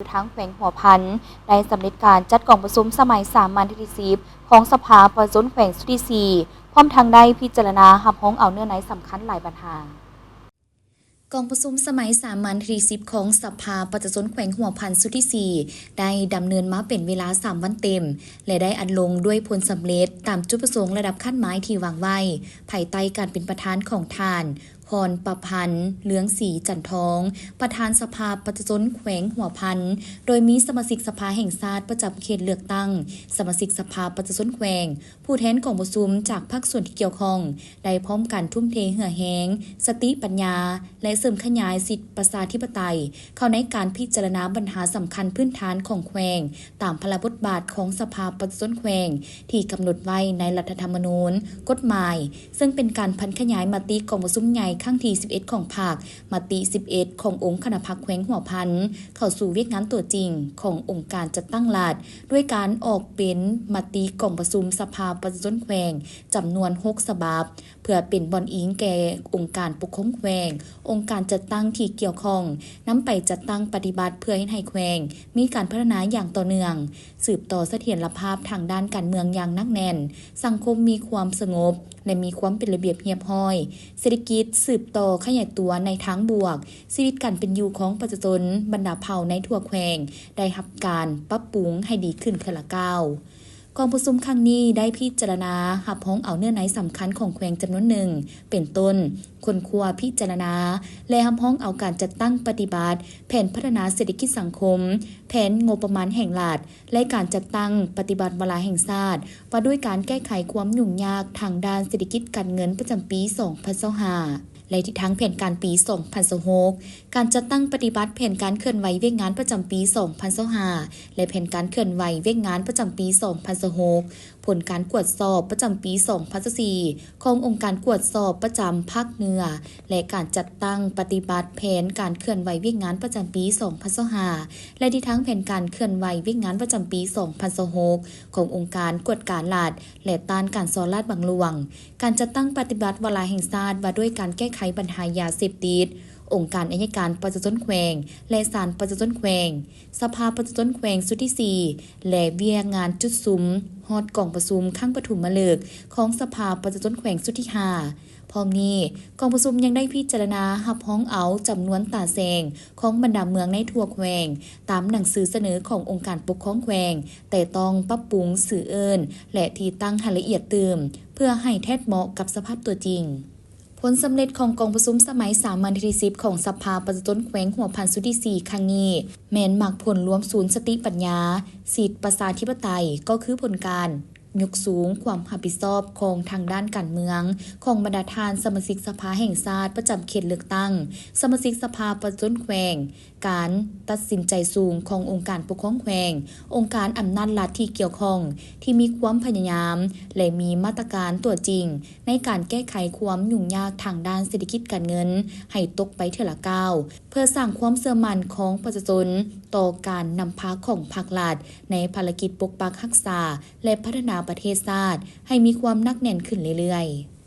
อยู่ทั้งแขวงหัวพันได้สำเร็จการจัดกองประชุมสมัยสามัญที่10ของสภาประชาชนแขวงสุทธิสีพร้อมทางได้พิจารณาหับห้องเอาเนื้อในสำคัญหลายปัญหากองประชุมสมัยสามัญที่10ของสภาประชาชนแขวงหัวพันสุทธิสีได้ดำเนินมาเป็นเวลา3วันเต็มและได้อัดลงด้วยผลสำเร็จตามจุดประสงค์ระดับขั้นหมายที่วางไว้ภายใต้การเป็นประธานของท่านพรประพันธ์เหลืองศรีจันทองประธานสภาประชาชนแขวงหัวพันโดยมีสมาชิกสภาแห่งชาติประจำเขตเลือกตั้งสมาชิกสภาประชาชนแขวงผู้แทนกองประชุมจากภาคส่วนที่เกี่ยวข้องได้พร้อมกันทุ่มเทเหื่อแหงสติปัญญาและเสริมขยายสิทธิประชาธิปไตยเข้าในการพิจารณาปัญหาสำคัญพื้นฐานของแขวงตามพระบทบาทของสภาประชาชนแขวงที่กำหนดไว้ในรัฐธรรมนูญกฎหมายซึ่งเป็นการพันขยายมติกองประชุมใหญ่ครั้งที่11ของภาคมติ11ขององค์คณะพรรคแขวงหัวพันเข้าสู่เวียกงานตัวจริงขององค์การจัดตั้งรัฐด้วยการออกเป็นมติกองประชุมสภาประชาชนแขวงจำนวน6ฉบับเพื่อเป็นบอนอิงแก่องค์การปกครองแขวงองค์การจัดตั้งที่เกี่ยวข้องนำไปจัดตั้งปฏิบัติเพื่อให้แขวงมีการพัฒนาอย่างต่อเนื่องสืบต่อเสถียรภาพทางด้านการเมืองอย่างหนักแน่นสังคมมีความสงบและมีความเป็นระเบียบเรียบร้อยเศรษฐกิจสืบต่อขยายตัวในทางบวกชีวิตการเป็นอยู่ของประชาชนบรรดาเผ่าในทั่วแขวงได้รับการปรับปรุงให้ดีขึ้นเทื่อละก้าวกองประชุมครั้งนี้ได้พิจารณาหับห้องเอาเนื้อในสำคัญของแขวงจำนวนหนึ่งเป็นต้นคนครัวพิจารณาและหับห้องเอาการจัดตั้งปฏิบัติแผนพัฒนาเศรษฐกิจสังคมแผนงบประมาณแห่งรัฐและการจัดตั้งปฏิบัติเวลาแห่งชาติว่าด้วยการแก้ไขความยุ่งยากทางด้านเศรษฐกิจการเงินประจำปี2025และทิศทางแผนการปี2026การจัดตั้งปฏิบัติแผนการเคลื่อนไหวเวียกงานประจำปี2025และแผนการเคลื่อนไหวเวียกงานประจำปี2026ผลการกวดสอบประจำปี2024ขององค์การกวดสอบประจำภาคเหนือและการจัดตั้งปฏิบัติแผนการเคลื่อนไหวเวียกงานประจำปี2025และทิศทางแผนการเคลื่อนไหวเวียกงานประจำปี2026ขององค์การกวดการรัฐและต้านการซ้อราชบังหลวงการจัดตั้งปฏิบัติเวลาแห่งชาติว่าด้วยการแก้ไขปัญหายาเสพติดองค์การอัยการประชาชนแขวงและศาลประชาชนแขวงสภาประชาชนแขวงสุทธิสีและเวียงานจุดซุ้มฮอดกองประชุมข้างปฐุมฤกษ์ของสภาประชาชนแขวงสุทธิ5พร้อมนี้กองประชุมยังได้พิจารณาหับห้องเอาจำนวนตาแสงของบรรดาเมืองในทั่วแขวงตามหนังสือเสนอขององค์การปกครองแขวงแต่ต้องปรับปรุงสื่อเอิ้นและที่ตั้งให้ละเอียดเติมเพื่อให้แทบเหมาะกับสภาพตัวจริงผลสำเร็จของกองประชุมสมัยสามัญที่10ของสภาประชาชนแขวงหัวพันสุทธิสีครั้งนี้แม้นมักผลรวมศูนย์สติปัญญาสิทธิประชาธิปไตยก็คือผลการยกสูงความรับผิดชอบของทางด้านการเมืองของบรรดาทานสมาชิกสภาแห่งชาติประจำเขตเลือกตั้งสมาชิกสภาประชาชนแขวงการตัดสินใจสูงขององค์การปกครองแขวงองค์การอำนาจรัฐที่เกี่ยวข้องที่มีความพยายามและมีมาตรการตัวจริงในการแก้ไขความยุ่งยากทางด้านเศรษฐกิจการเงินให้ตกไปเทื่อละก้าวเพื่อสร้างความเชื่อมั่นของประชาชนต่อการนำพาของภาครัฐในภารกิจปกปักรักษาและพัฒนาประเทศชาติให้มีความหนักแน่นขึ้นเรื่อยๆ